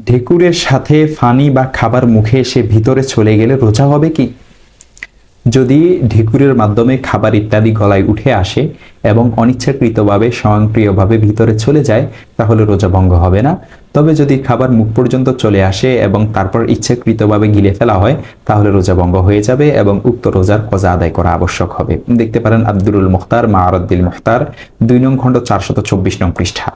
ঢেকুরের সাথে পানি বা খাবার মুখে এসে ভিতরে চলে গেলে রোজা হবে কি? যদি ঢেকুরের মাধ্যমে খাবার ইত্যাদি গলায় উঠে আসে এবং অনিচ্ছাকৃতভাবে স্বয়ংক্রিয়ভাবে ভিতরে চলে যায় তাহলে রোজা ভঙ্গ হবে না। তবে যদি খাবার মুখ পর্যন্ত চলে আসে এবং তারপর ইচ্ছাকৃতভাবে গিলে ফেলা হয় তাহলে রোজা ভঙ্গ হয়ে যাবে এবং উক্ত রোজার কজা আদায় করা আবশ্যক হবে। দেখতে পারেন আব্দুল মুখতার মাআরাদ্দিল মুখতার 2 নং খণ্ড 424 নং পৃষ্ঠা।